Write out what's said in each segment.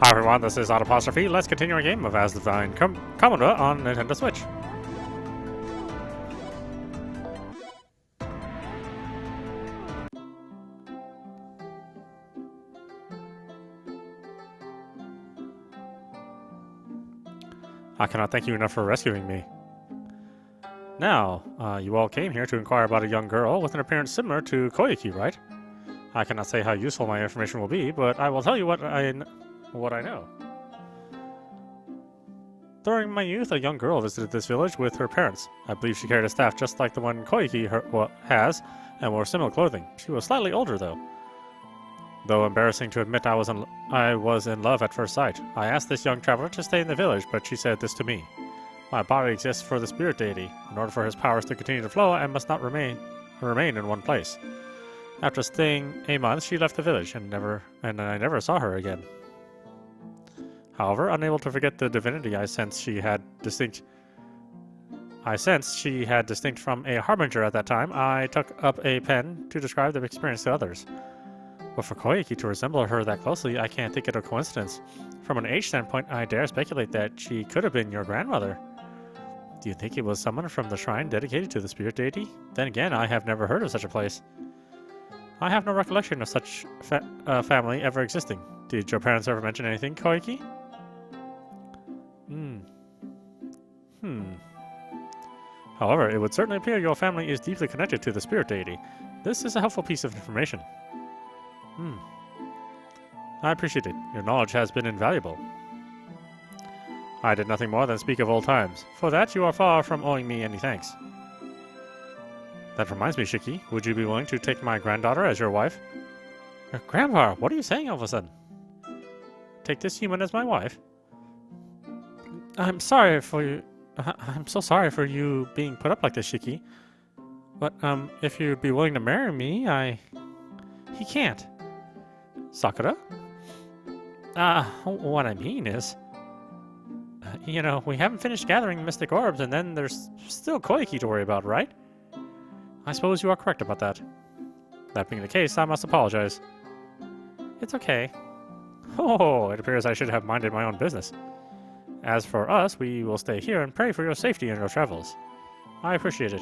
Hi everyone, this is audap. Let's continue our game of Asdivine Kamura on Nintendo Switch. I cannot thank you enough for rescuing me. Now, you all came here to inquire about a young girl with an appearance similar to Koyuki, right? I cannot say how useful my information will be, but I will tell you what I know. During my youth, a young girl visited this village with her parents. I believe she carried a staff just like the one Koyuki has, and wore similar clothing. She was slightly older, though. Though embarrassing to admit, I was in love at first sight. I asked this young traveler to stay in the village, but she said this to me. My body exists for the Spirit Deity. In order for his powers to continue to flow, I must not remain in one place. After staying a month, she left the village, and I never saw her again. However, unable to forget the divinity I sensed she had distinct from a Harbinger at that time, I took up a pen to describe the experience to others. But for Koyuki to resemble her that closely, I can't think it a coincidence. From an age standpoint, I dare speculate that she could have been your grandmother. Do you think it was someone from the shrine dedicated to the Spirit Deity? Then again, I have never heard of such a place. I have no recollection of such family ever existing. Did your parents ever mention anything, Koyuki? However, it would certainly appear your family is deeply connected to the Spirit Deity. This is a helpful piece of information. I appreciate it. Your knowledge has been invaluable. I did nothing more than speak of old times. For that, you are far from owing me any thanks. That reminds me, Shiki, would you be willing to take my granddaughter as your wife? Grandpa, what are you saying all of a sudden? Take this human as my wife? I'm so sorry for you being put up like this, Shiki. But, if you'd be willing to marry me, He can't. Sakura? What I mean is... we haven't finished gathering Mystic Orbs, and then there's still Koyuki to worry about, right? I suppose you are correct about that. That being the case, I must apologize. It's okay. Oh, it appears I should have minded my own business. As for us, we will stay here and pray for your safety in your travels. I appreciate it.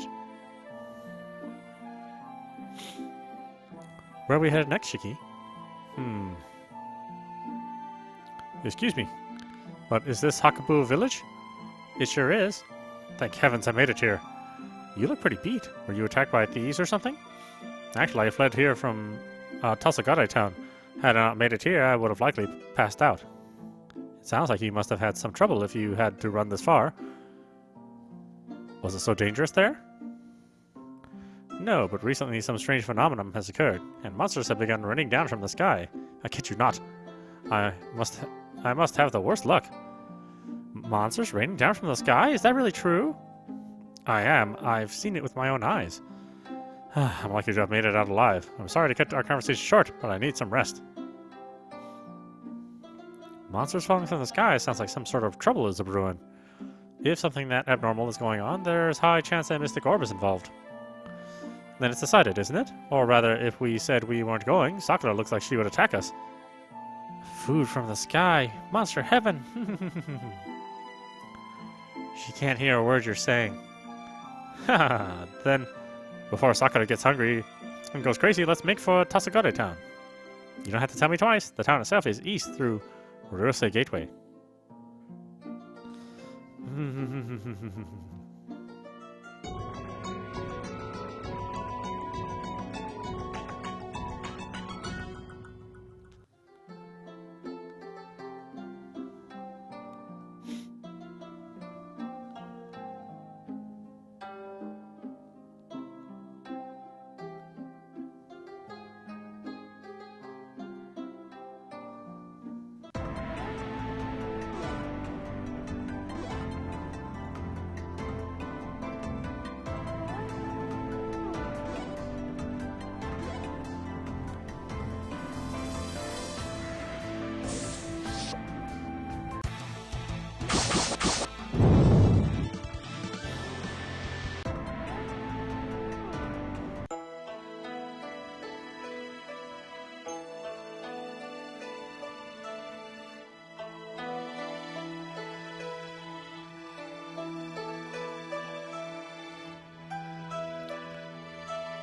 Where are we headed next, Shiki? Excuse me, but is this Hakubu village? It sure is. Thank heavens I made it here. You look pretty beat. Were you attacked by thieves or something? Actually, I fled here from Tasagade town. Had I not made it here, I would have likely passed out. It sounds like you must have had some trouble if you had to run this far. Was it so dangerous there? No, but recently some strange phenomenon has occurred, and monsters have begun raining down from the sky. I kid you not. I must have the worst luck. Monsters raining down from the sky? Is that really true? I am. I've seen it with my own eyes. I'm lucky to have made it out alive. I'm sorry to cut our conversation short, but I need some rest. Monsters falling from the sky sounds like some sort of trouble is a-brewing. If something that abnormal is going on, there's high chance that Mystic Orb is involved. Then it's decided, isn't it? Or rather, if we said we weren't going, Sakura looks like she would attack us. Food from the sky. Monster heaven. She can't hear a word you're saying. Then, before Sakura gets hungry and goes crazy, let's make for Tasagade town. You don't have to tell me twice. The town itself is east through Ryosei Gateway.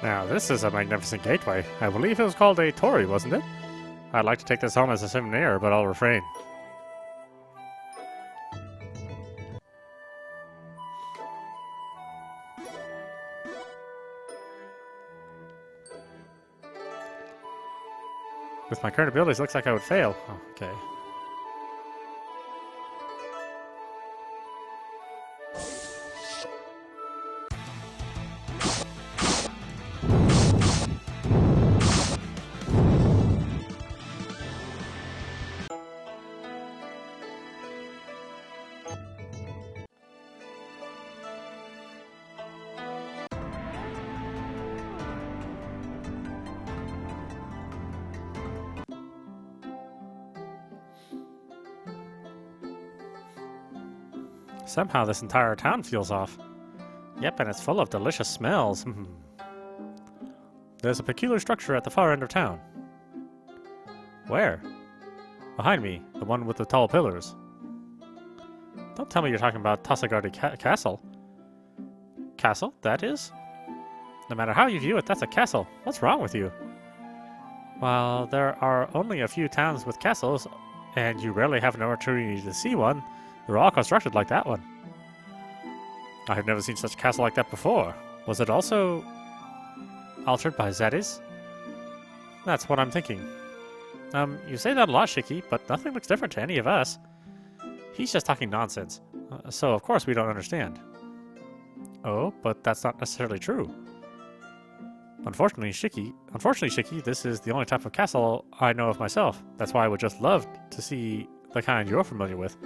Now, this is a magnificent gateway. I believe it was called a torii, wasn't it? I'd like to take this home as a souvenir, but I'll refrain. With my current abilities, looks like I would fail. Oh, okay. Somehow this entire town feels off. Yep, and it's full of delicious smells. There's a peculiar structure at the far end of town. Where? Behind me, the one with the tall pillars. Don't tell me you're talking about Tassagardi Castle. Castle, that is? No matter how you view it, that's a castle. What's wrong with you? While there are only a few towns with castles, and you rarely have an opportunity to see one, they're all constructed like that one. I have never seen such a castle like that before. Was it also altered by Zaddes? That's what I'm thinking. You say that a lot, Shiki, but nothing looks different to any of us. He's just talking nonsense. So of course we don't understand. Oh, but that's not necessarily true. Unfortunately, Shiki, this is the only type of castle I know of myself. That's why I would just love to see the kind you're familiar with.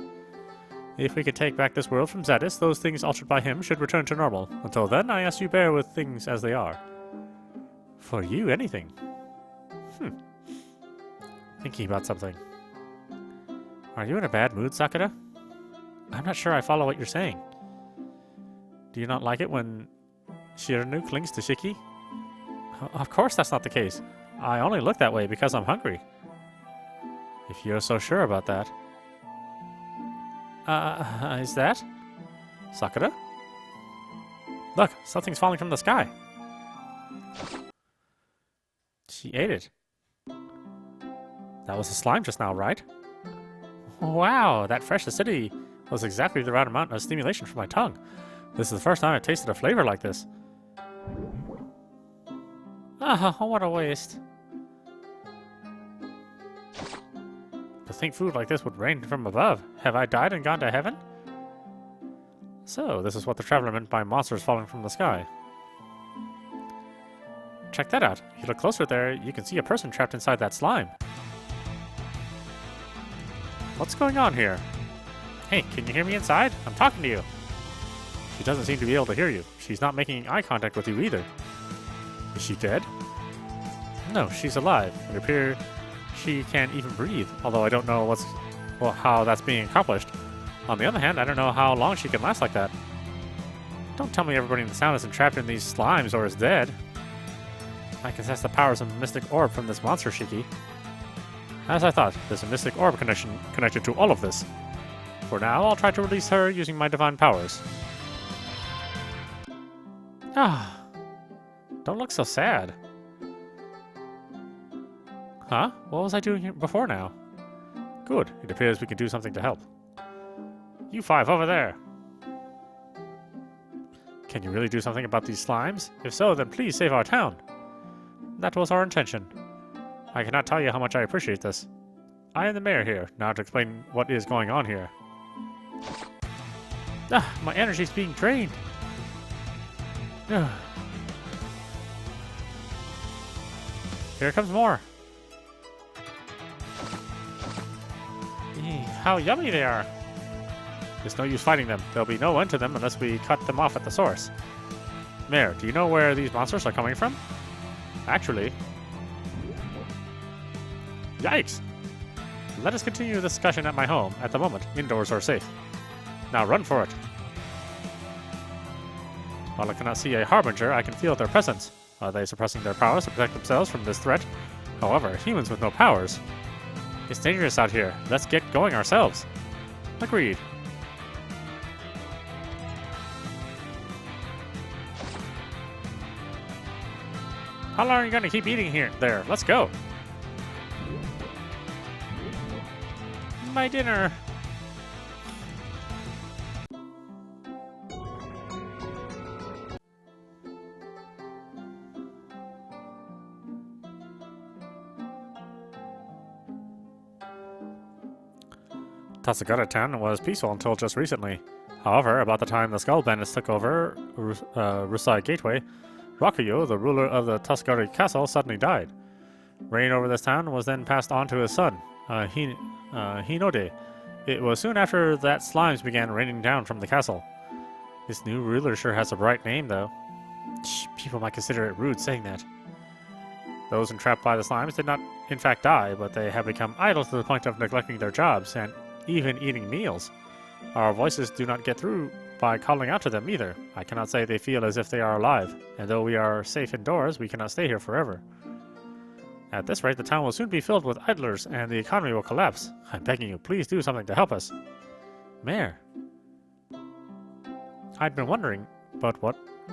If we could take back this world from Zaddes, those things altered by him should return to normal. Until then, I ask you bear with things as they are. For you, anything. Thinking about something. Are you in a bad mood, Sakura? I'm not sure I follow what you're saying. Do you not like it when Shiranu clings to Shiki? Of course that's not the case. I only look that way because I'm hungry. If you're so sure about that. Is that? Sakura? Look, something's falling from the sky. She ate it. That was a slime just now, right? Wow, that fresh acidity was exactly the right amount of stimulation for my tongue. This is the first time I've tasted a flavor like this. What a waste. To think food like this would rain from above. Have I died and gone to heaven? So, this is what the traveler meant by monsters falling from the sky. Check that out. If you look closer there, you can see a person trapped inside that slime. What's going on here? Hey, can you hear me inside? I'm talking to you. She doesn't seem to be able to hear you. She's not making eye contact with you either. Is she dead? No, she's alive. It appears she can't even breathe, although I don't know how that's being accomplished. On the other hand, I don't know how long she can last like that. Don't tell me everybody in the town isn't trapped in these slimes or is dead. I can sense the powers of a Mystic Orb from this monster, Shiki. As I thought, there's a Mystic Orb connected to all of this. For now, I'll try to release her using my divine powers. Don't look so sad. Huh? What was I doing here before now? Good. It appears we can do something to help. You five over there. Can you really do something about these slimes? If so, then please save our town. That was our intention. I cannot tell you how much I appreciate this. I am the mayor here, now to explain what is going on here. My energy's being drained. Here comes more. How yummy they are. There's no use fighting them. There'll be no end to them unless we cut them off at the source. Mayor, do you know where these monsters are coming from? Actually... Yikes! Let us continue the discussion at my home. At the moment, indoors are safe. Now run for it. While I cannot see a Harbinger, I can feel their presence. Are they suppressing their powers to protect themselves from this threat? However, humans with no powers. It's dangerous out here. Let's get going ourselves. Agreed. How long are you going to keep eating here? There, let's go. My dinner. Tasagata town was peaceful until just recently. However, about the time the Skull Bandits took over Rusai Gateway, Rakuyo, the ruler of the Tasagata castle, suddenly died. Reign over this town was then passed on to his son, Hinode. It was soon after that slimes began raining down from the castle. This new ruler sure has a bright name, though. People might consider it rude saying that. Those entrapped by the slimes did not, in fact, die, but they have become idle to the point of neglecting their jobs and even eating meals. Our voices do not get through by calling out to them either. I cannot say they feel as if they are alive, and though we are safe indoors, we cannot stay here forever. At this rate, the town will soon be filled with idlers, and the economy will collapse. I'm begging you, please do something to help us. Mayor. I'd been wondering, but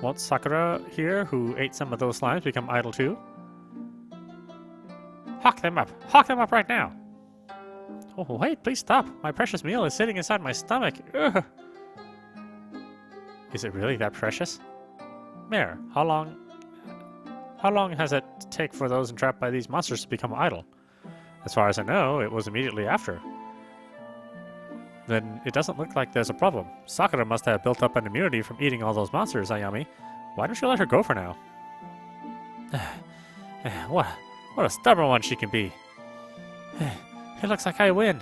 won't Sakura here, who ate some of those slimes, become idle too? Hawk them up! Hawk them up right now! Oh, wait, please stop. My precious meal is sitting inside my stomach. Ugh. Is it really that precious? Mayor, how long has it take for those entrapped by these monsters to become idle? As far as I know, it was immediately after. Then it doesn't look like there's a problem. Sakura must have built up an immunity from eating all those monsters, Ayami. Why don't you let her go for now? What a stubborn one she can be. It looks like I win.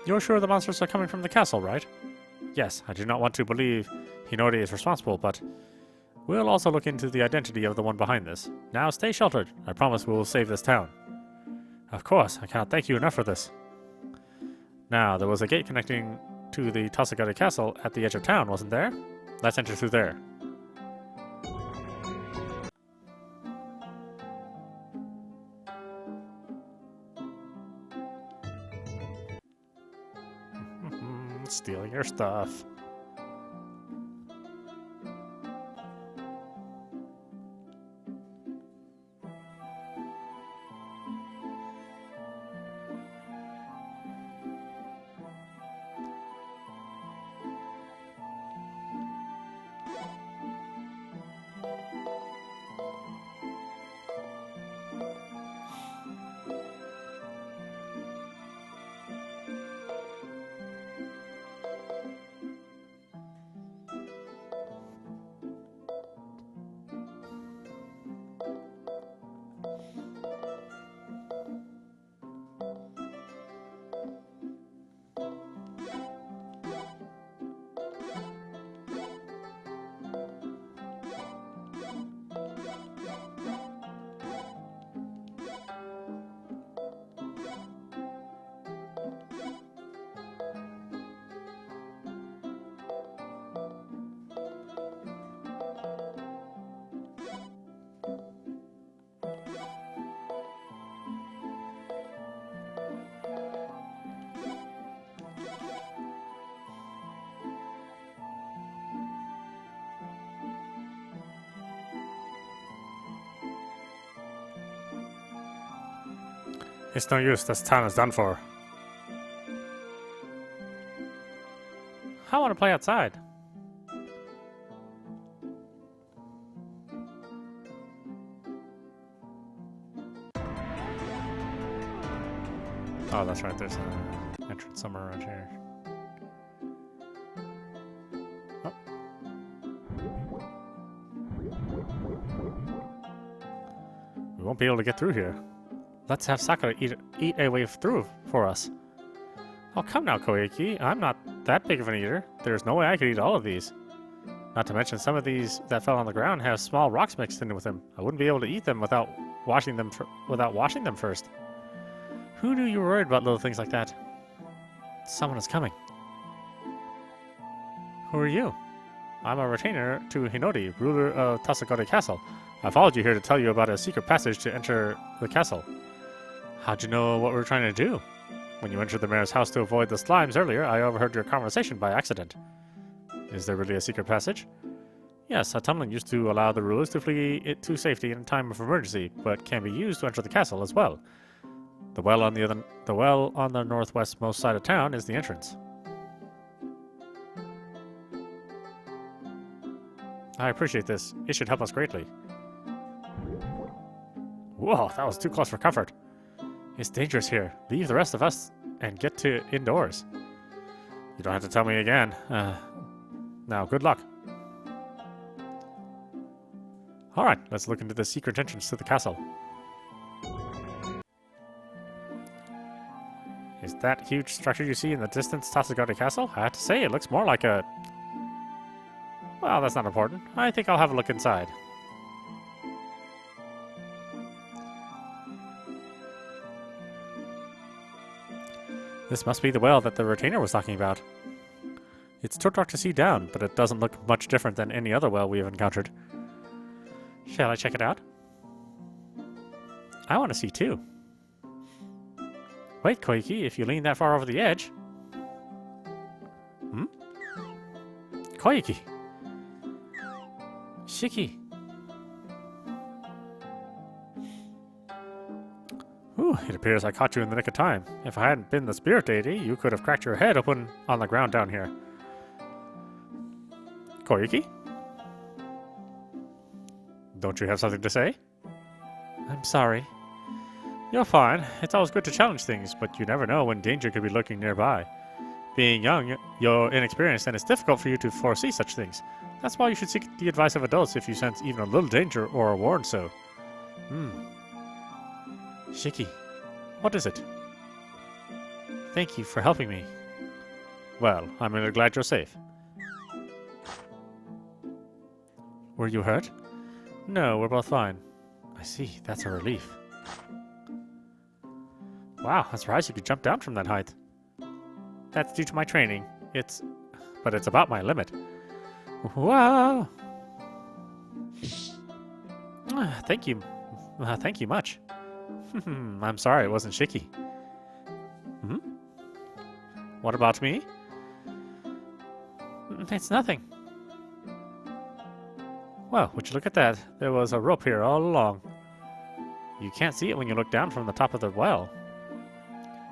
You're sure the monsters are coming from the castle, right? Yes, I do not want to believe Hinode is responsible, but we'll also look into the identity of the one behind this. Now stay sheltered. I promise we will save this town. Of course, I cannot thank you enough for this. Now, there was a gate connecting to the Tasagata castle at the edge of town, wasn't there? Let's enter through there. Stealing your stuff. It's no use, this town is done for. I want to play outside. Oh, that's right, there's an entrance somewhere around here. Oh. We won't be able to get through here. Let's have Sakura eat a way through for us. Oh, come now, Koiki. I'm not that big of an eater. There's no way I could eat all of these. Not to mention, some of these that fell on the ground have small rocks mixed in with them. I wouldn't be able to eat them without washing them first. Who knew you were worried about little things like that? Someone is coming. Who are you? I'm a retainer to Hinode, ruler of Tasagata Castle. I followed you here to tell you about a secret passage to enter the castle. How'd you know what we were trying to do? When you entered the mayor's house to avoid the slimes earlier, I overheard your conversation by accident. Is there really a secret passage? Yes, a tunnel used to allow the rulers to flee it to safety in time of emergency, but can be used to enter the castle as well. The well on the northwestmost side of town is the entrance. I appreciate this. It should help us greatly. Whoa, that was too close for comfort. It's dangerous here. Leave the rest of us and get to indoors. You don't have to tell me again. Now, good luck. Alright, let's look into the secret entrance to the castle. Is that huge structure you see in the distance Tasagari Castle? I have to say, it looks more like a... Well, that's not important. I think I'll have a look inside. This must be the well that the retainer was talking about. It's too dark to see down, but it doesn't look much different than any other well we have encountered. Shall I check it out? I want to see too. Wait, Koiki, if you lean that far over the edge... Hmm? Koiki! Shiki! Ooh, it appears I caught you in the nick of time. If I hadn't been the Spirit Deity, you could have cracked your head open on the ground down here. Koiki? Don't you have something to say? I'm sorry. You're fine. It's always good to challenge things, but you never know when danger could be lurking nearby. Being young, you're inexperienced, and it's difficult for you to foresee such things. That's why you should seek the advice of adults if you sense even a little danger or are warned so. Shiki, what is it? Thank you for helping me. Well, I'm really glad you're safe. Were you hurt? No, we're both fine. I see, that's a relief. Wow, I'm surprised you could jump down from that height. That's due to my training. But it's about my limit. Wow! Thank you. Thank you much. I'm sorry it wasn't Shiki. Hmm? What about me? It's nothing. Well, would you look at that? There was a rope here all along. You can't see it when you look down from the top of the well.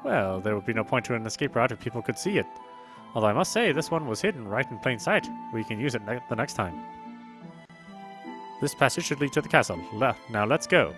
Well, there would be no point to an escape route if people could see it. Although I must say, this one was hidden right in plain sight. We can use it the next time. This passage should lead to the castle. Now let's go.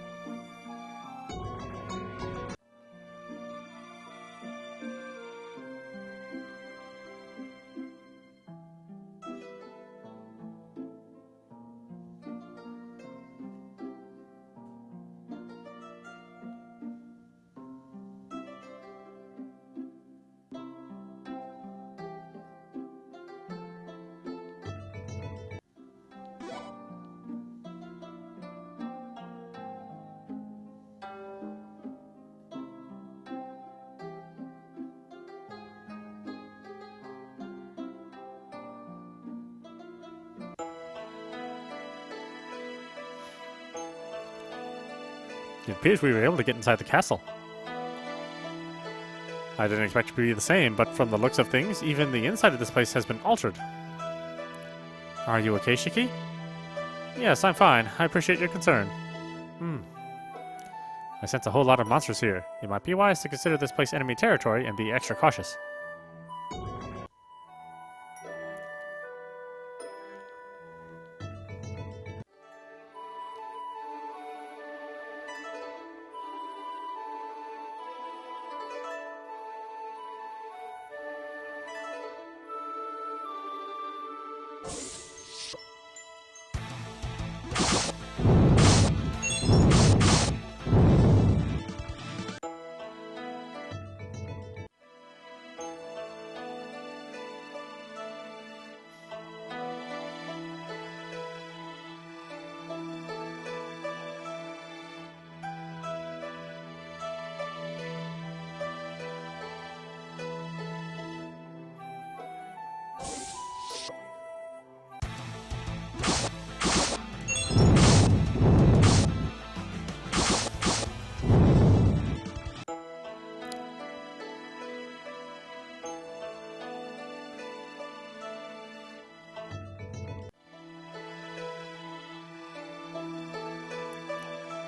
It appears we were able to get inside the castle. I didn't expect it to be the same, but from the looks of things, even the inside of this place has been altered. Are you okay, Shiki? Yes, I'm fine. I appreciate your concern. I sense a whole lot of monsters here. It might be wise to consider this place enemy territory and be extra cautious.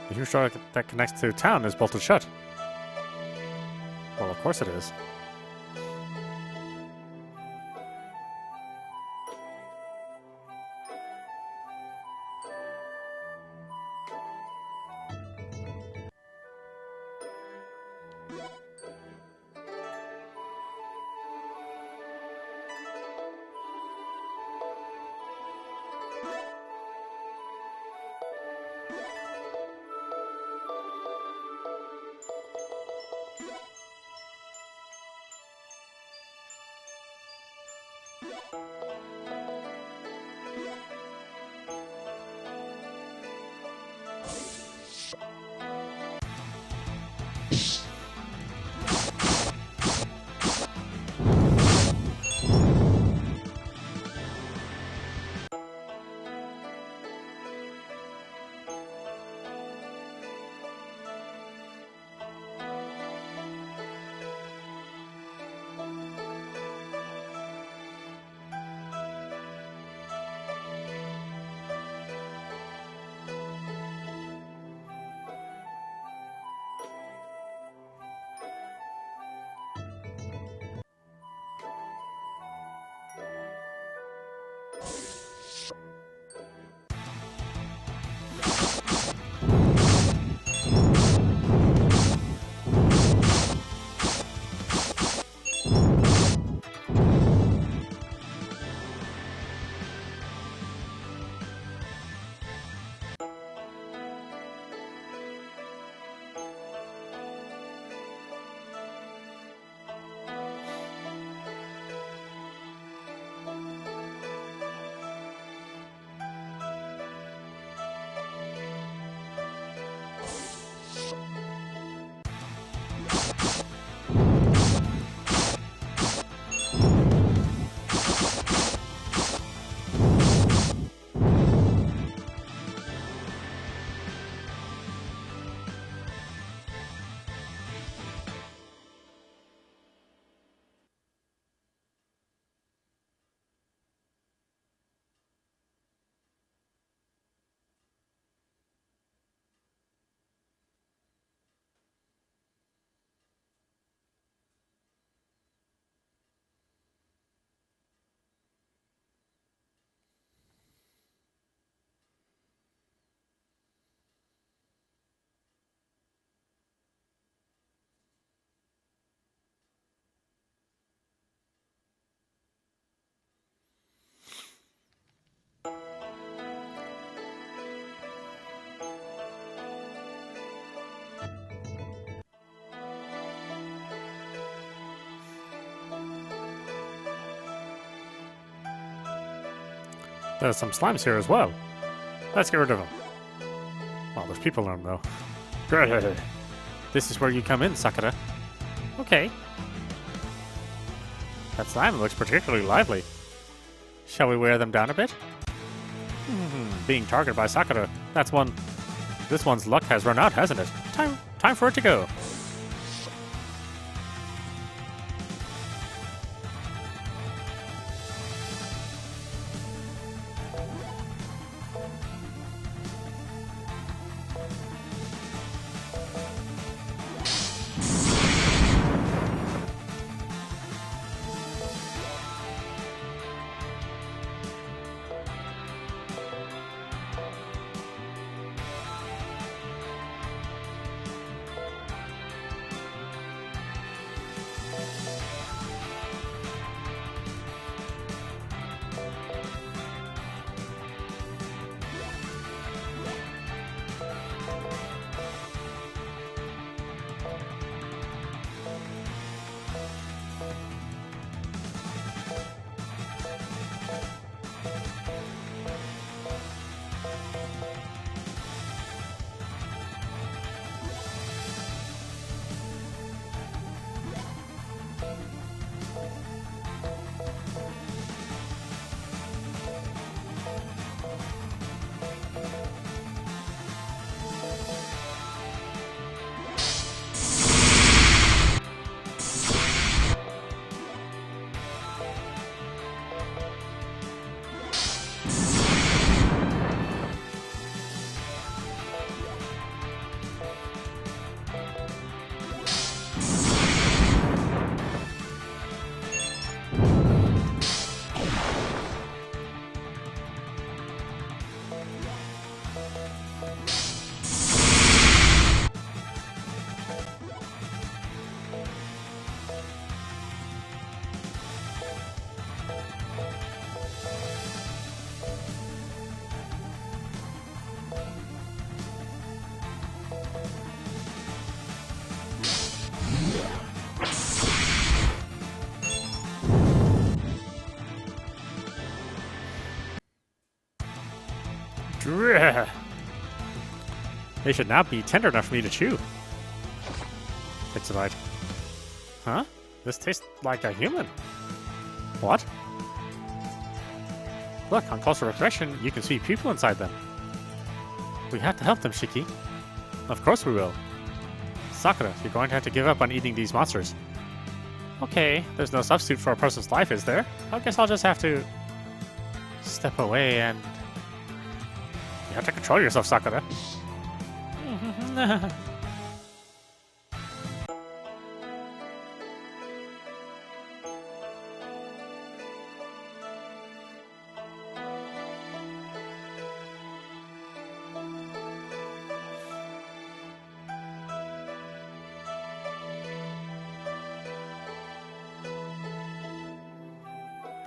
The huge door that connects to town is bolted shut. Well, of course it is. There's some slimes here as well. Let's get rid of them. Well, there's people in them, though. Great. This is where you come in, Sakura. Okay. That slime looks particularly lively. Shall we wear them down a bit? Being targeted by Sakura. That's one... This one's luck has run out, hasn't it? Time for it to go. They should now be tender enough for me to chew. Takes a bite. Huh? This tastes like a human. What? Look, on closer inspection, you can see people inside them. We have to help them, Shiki. Of course we will. Sakura, you're going to have to give up on eating these monsters. Okay, there's no substitute for a person's life, is there? I guess I'll just have to step away and... You have to control yourself, Sakura.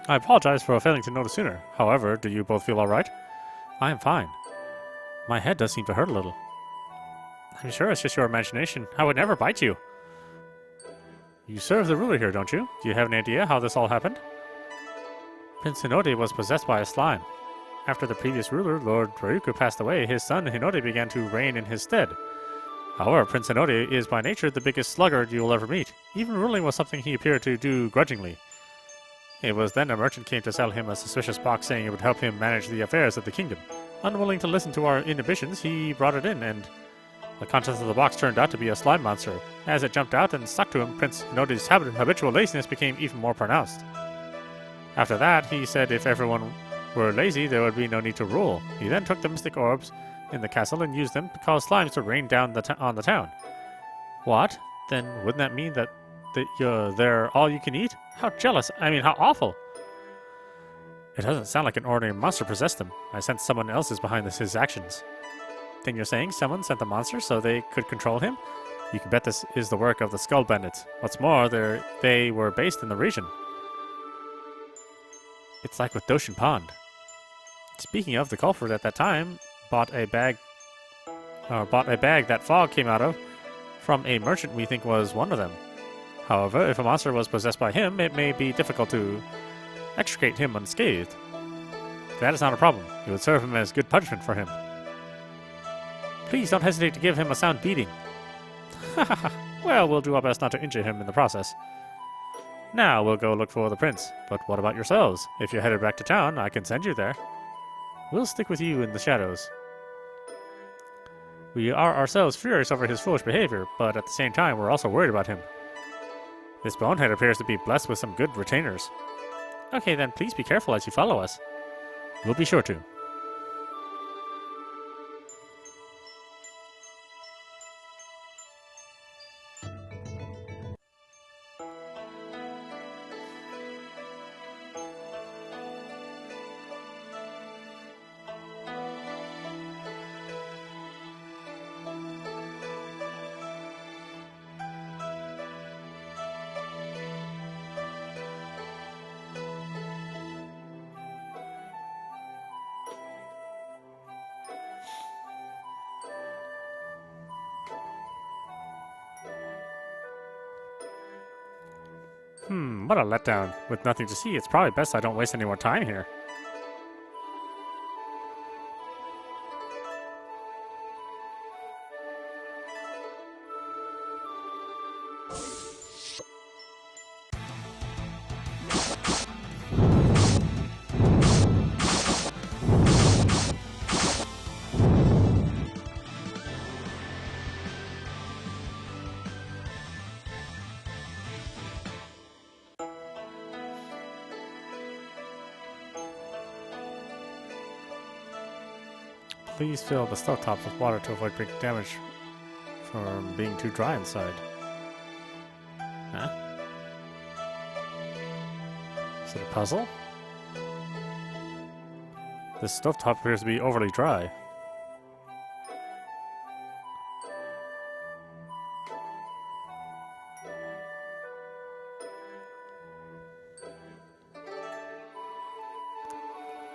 I apologize for failing to notice sooner. However, do you both feel alright? I am fine. My head does seem to hurt a little. I'm sure it's just your imagination. I would never bite you. You serve the ruler here, don't you? Do you have an idea how this all happened? Prince Hinode was possessed by a slime. After the previous ruler, Lord Ryuku, passed away, his son Hinode began to reign in his stead. However, Prince Hinode is by nature the biggest sluggard you will ever meet. Even ruling was something he appeared to do grudgingly. It was then a merchant came to sell him a suspicious box saying it would help him manage the affairs of the kingdom. Unwilling to listen to our inhibitions, he brought it in, and the contents of the box turned out to be a slime monster. As it jumped out and stuck to him, Prince Hinode's habitual laziness became even more pronounced. After that, he said if everyone were lazy, there would be no need to rule. He then took the Mystic Orbs in the castle and used them to cause slimes to rain down on the town. What? Then wouldn't that mean that they're all you can eat? How jealous! I mean, how awful! It doesn't sound like an ordinary monster possessed them. I sense someone else is behind his actions. Then you're saying someone sent the monster so they could control him? You can bet this is the work of the Skull Bandits. What's more, they were based in the region. It's like with Doshin Pond. Speaking of, the culprit at that time bought a bag that fog came out of from a merchant we think was one of them. However, if a monster was possessed by him, it may be difficult to extricate him unscathed. That is not a problem. It would serve him as good punishment for him. Please don't hesitate to give him a sound beating. Well, we'll do our best not to injure him in the process. Now we'll go look for the prince. But what about yourselves? If you're headed back to town, I can send you there. We'll stick with you in the shadows. We are ourselves furious over his foolish behavior, but at the same time, we're also worried about him. This bonehead appears to be blessed with some good retainers. Okay, then please be careful as you follow us. We'll be sure to. What a letdown. With nothing to see, it's probably best I don't waste any more time here. Please fill the stovetops with water to avoid breaking damage from being too dry inside. Huh? Is it a puzzle? This stovetop appears to be overly dry.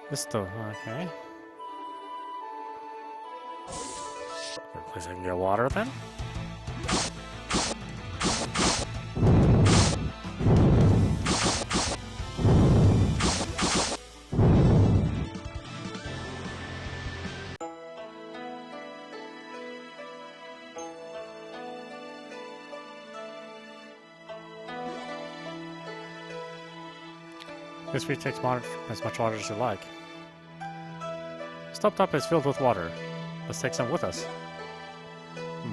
This stove, okay. Place I can get water then? This week takes as much water as you like. Stovetop is filled with water. Let's take some with us.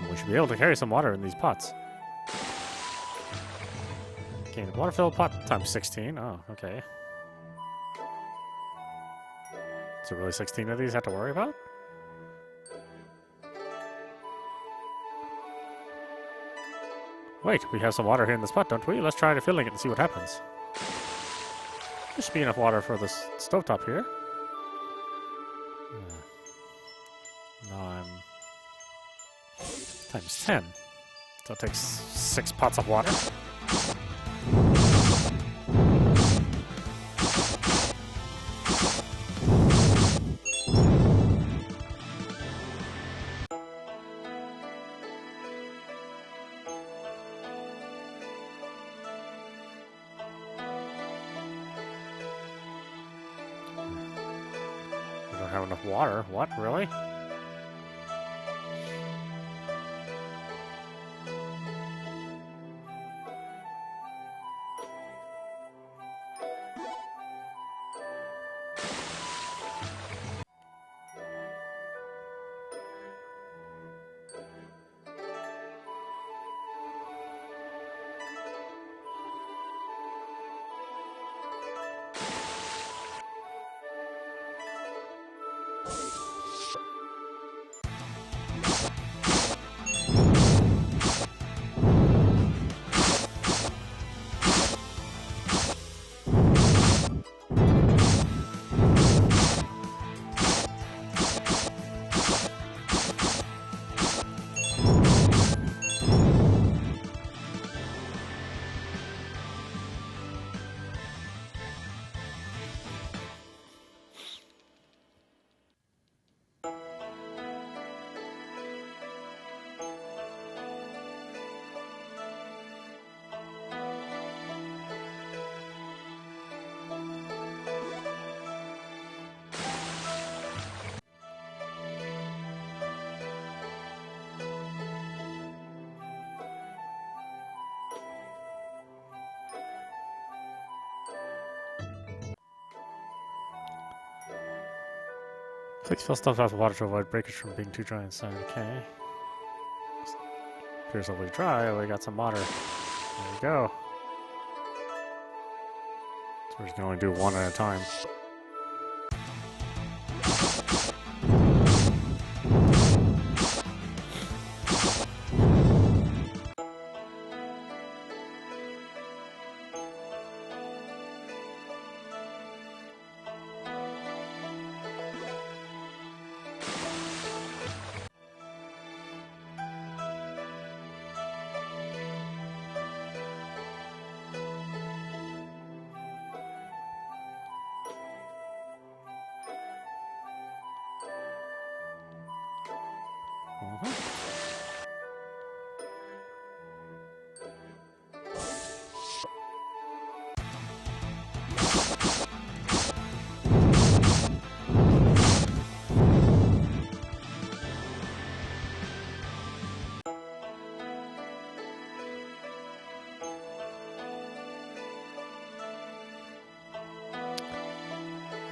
We should be able to carry some water in these pots. Okay, the water-filled pot times 16. Oh, okay. So really 16 of these I have to worry about? Wait, we have some water here in this pot, don't we? Let's try filling it and see what happens. There should be enough water for this stovetop here. 9 times 10. So it takes 6 pots of water. We don't have enough water. What, really? Please fill stuff out with water to avoid breakage from being too dry inside. Okay. Appears overly dry. Oh, we got some water. There we go. So we can only do one at a time.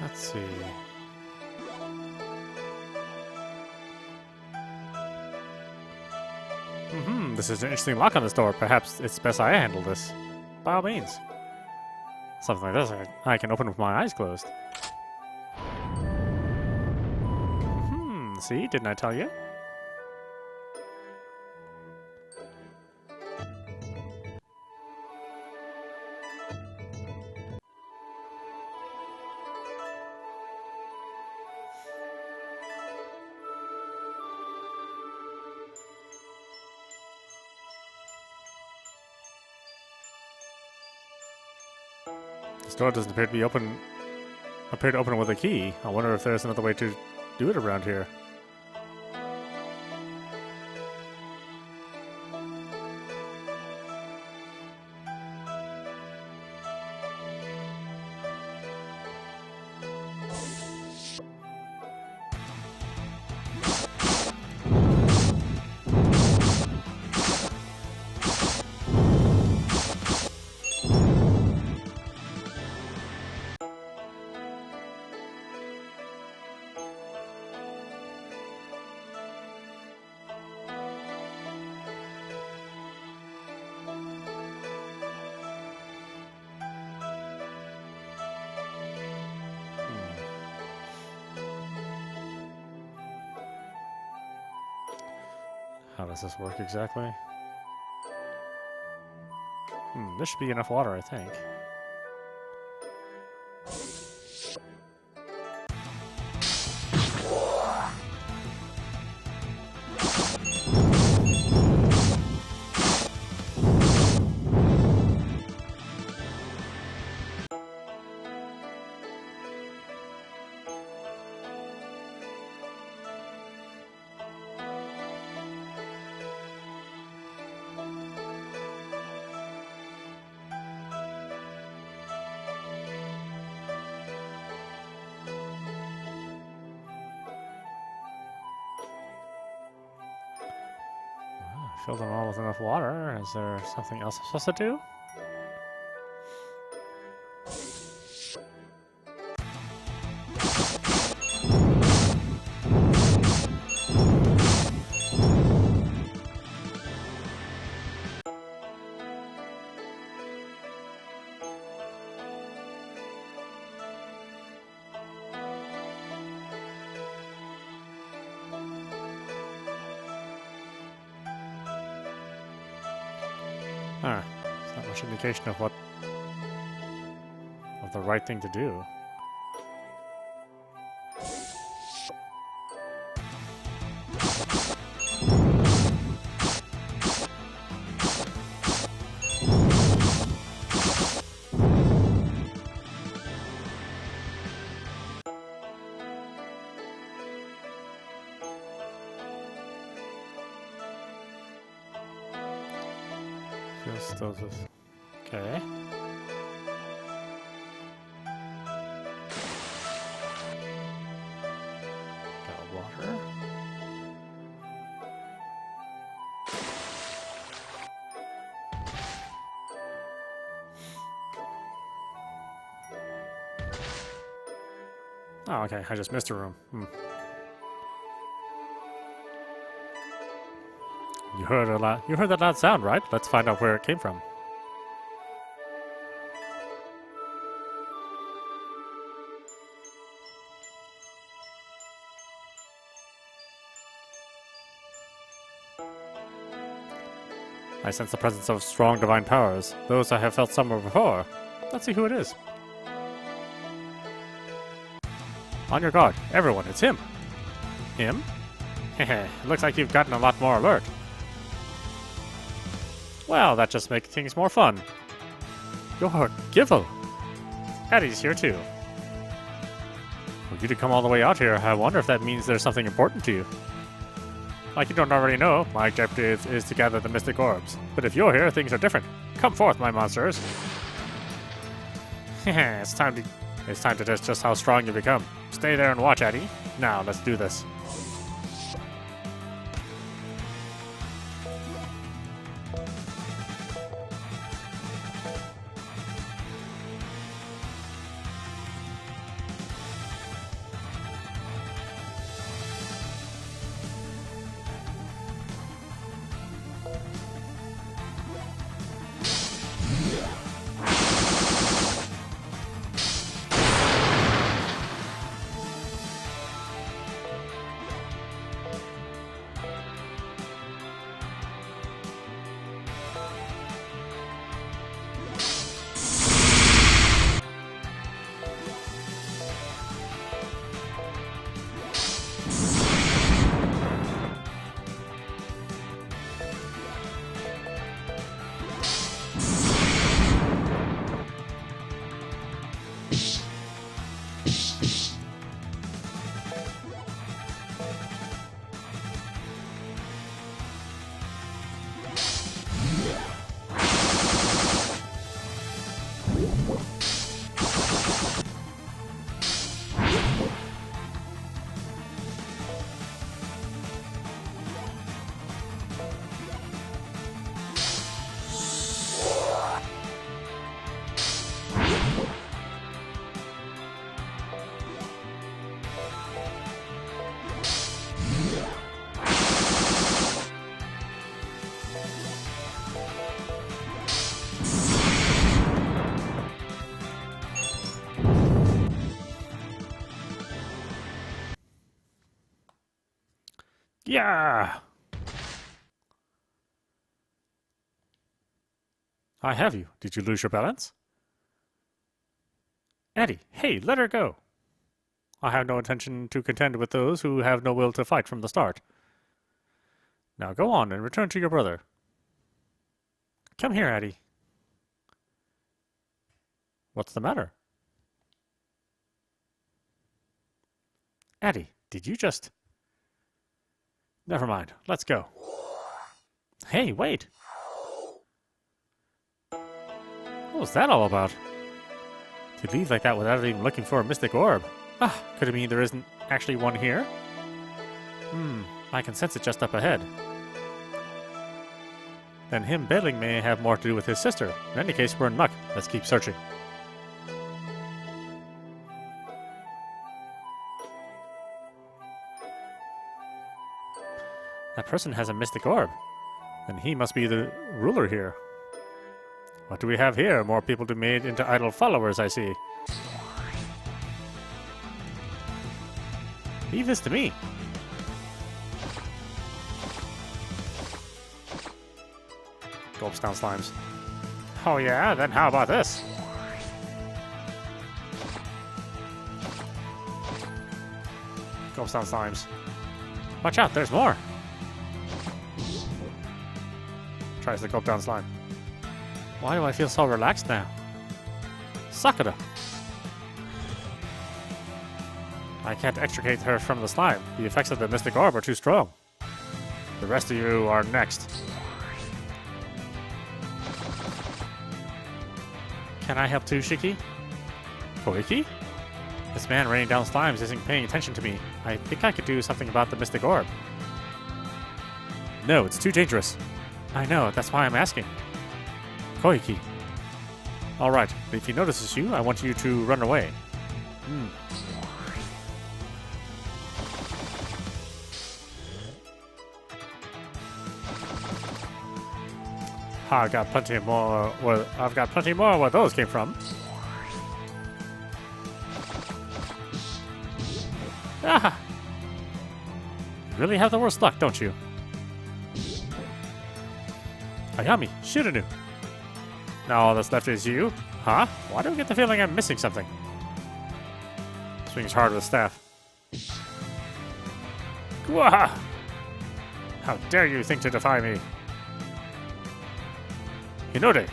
Let's see. This is an interesting lock on this door. Perhaps it's best I handle this. By all means. Something like this I can open with my eyes closed. See? Didn't I tell you? This door doesn't appear to be open. Appear to open it with a key. I wonder if there's another way to do it around here. How does this work exactly? This should be enough water, I think. Fill them all with enough water. Is there something else I'm supposed to do? Huh. It's not much indication of the right thing to do. Fills those with... Okay. Got water. Oh, okay. I just missed a room. You heard that loud sound, right? Let's find out where it came from. I sense the presence of strong divine powers. Those I have felt somewhere before. Let's see who it is. On your guard, everyone, it's him. Him? Heh, looks like you've gotten a lot more alert. Well, that just makes things more fun. You're Givell. Eddie's here too. For you to come all the way out here, I wonder if that means there's something important to you. Like you don't already know, my objective is to gather the Mystic Orbs. But if you're here, things are different. Come forth, my monsters. it's time to test just how strong you become. Stay there and watch, Eddie. Now, let's do this. Yeah! I have you. Did you lose your balance? Eddie, hey, let her go. I have no intention to contend with those who have no will to fight from the start. Now go on and return to your brother. Come here, Eddie. What's the matter? Eddie, did you just... Never mind. Let's go. Hey, wait. What was that all about? To leave like that without even looking for a Mystic Orb. Ah, could it mean there isn't actually one here? I can sense it just up ahead. Then him bailing may have more to do with his sister. In any case, we're in luck. Let's keep searching. That person has a Mystic Orb. Then he must be the ruler here. What do we have here? More people to be made into idle followers, I see. Leave this to me. Gulps down slimes. Oh yeah? Then how about this? Gulps down slimes. Watch out, there's more! Tries to gulp down slime. Why do I feel so relaxed now? Sakura! I can't extricate her from the slime. The effects of the Mystic Orb are too strong. The rest of you are next. Can I help too, Shiki? Koiki? This man raining down slimes isn't paying attention to me. I think I could do something about the Mystic Orb. No, it's too dangerous. I know, that's why I'm asking. Koiki. Alright, if he notices you, I want you to run away. I've got plenty more where those came from. Ah! You really have the worst luck, don't you? Ayami, Shirinu. Now all that's left is you? Huh? Why do I get the feeling I'm missing something? Swings hard with the staff. Gwaha! How dare you think to defy me? Hinode!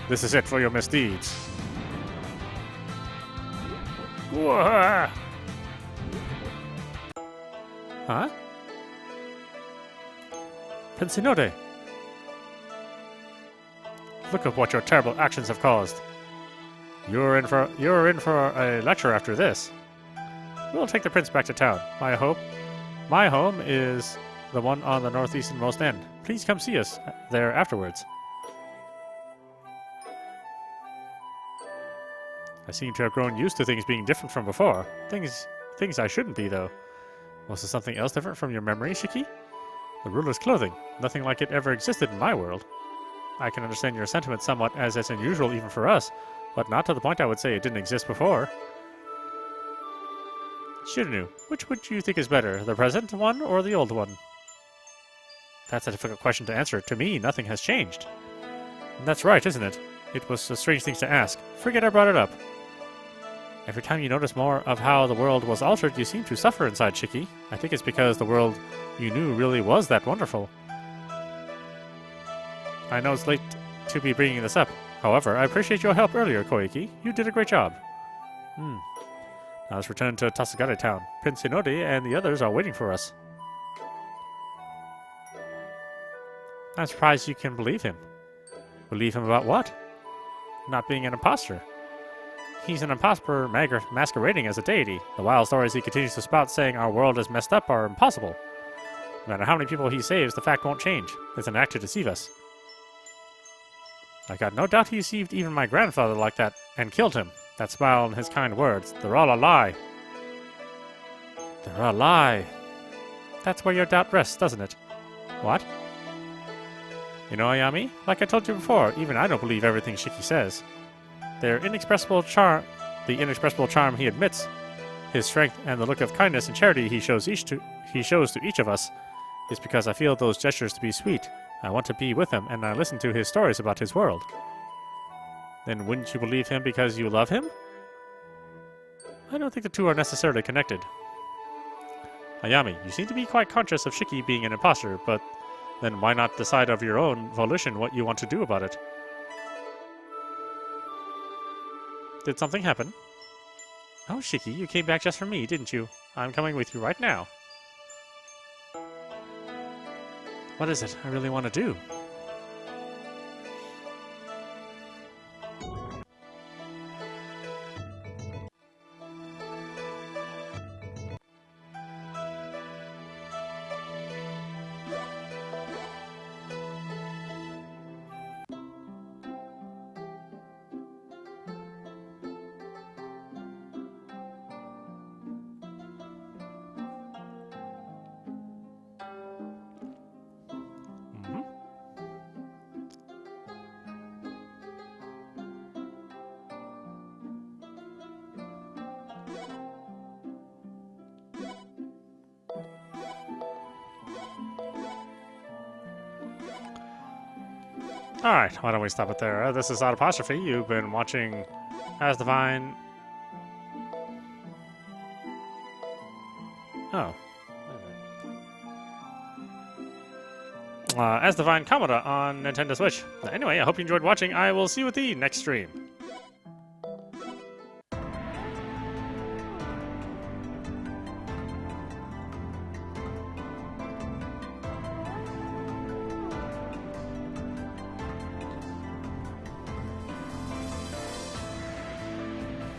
This is it for your misdeeds. Gwaha! Huh? Prince Hinode! Look at what your terrible actions have caused. You're in for a lecture after this. We'll take the prince back to town. My home is the one on the northeasternmost end. Please come see us there afterwards. I seem to have grown used to things being different from before. Things I shouldn't be, though. Was there something else different from your memory, Shiki? The ruler's clothing. Nothing like it ever existed in my world. I can understand your sentiments somewhat, as it's unusual even for us, but not to the point I would say it didn't exist before. Shirinu, which would you think is better, the present one or the old one? That's a difficult question to answer. To me, nothing has changed. And that's right, isn't it? It was a strange thing to ask. Forget I brought it up. Every time you notice more of how the world was altered, you seem to suffer inside, Shiki. I think it's because the world you knew really was that wonderful. I know it's late to be bringing this up. However, I appreciate your help earlier, Koiki. You did a great job. Now let's return to Tasagare Town. Prince Hinode and the others are waiting for us. I'm surprised you can believe him. Believe him about what? Not being an imposter. He's an imposter masquerading as a deity. The wild stories he continues to spout saying our world is messed up are impossible. No matter how many people he saves, the fact won't change. It's an act to deceive us. I got no doubt he deceived even my grandfather like that and killed him. That smile and his kind words, they're all a lie. They're a lie. That's where your doubt rests, doesn't it? What? You know, Ayami, like I told you before, even I don't believe everything Shiki says. The inexpressible charm he admits, his strength, and the look of kindness and charity he shows to each of us. It's because I feel those gestures to be sweet. I want to be with him, and I listen to his stories about his world. Then wouldn't you believe him because you love him? I don't think the two are necessarily connected. Ayami, you seem to be quite conscious of Shiki being an imposter, but then why not decide of your own volition what you want to do about it? Did something happen? Oh, Shiki, you came back just for me, didn't you? I'm coming with you right now. What is it I really want to do? Alright, why don't we stop it there? This is audapostrophe. You've been watching Asdivine... Oh. Asdivine Kamura on Nintendo Switch. Anyway, I hope you enjoyed watching. I will see you at the next stream.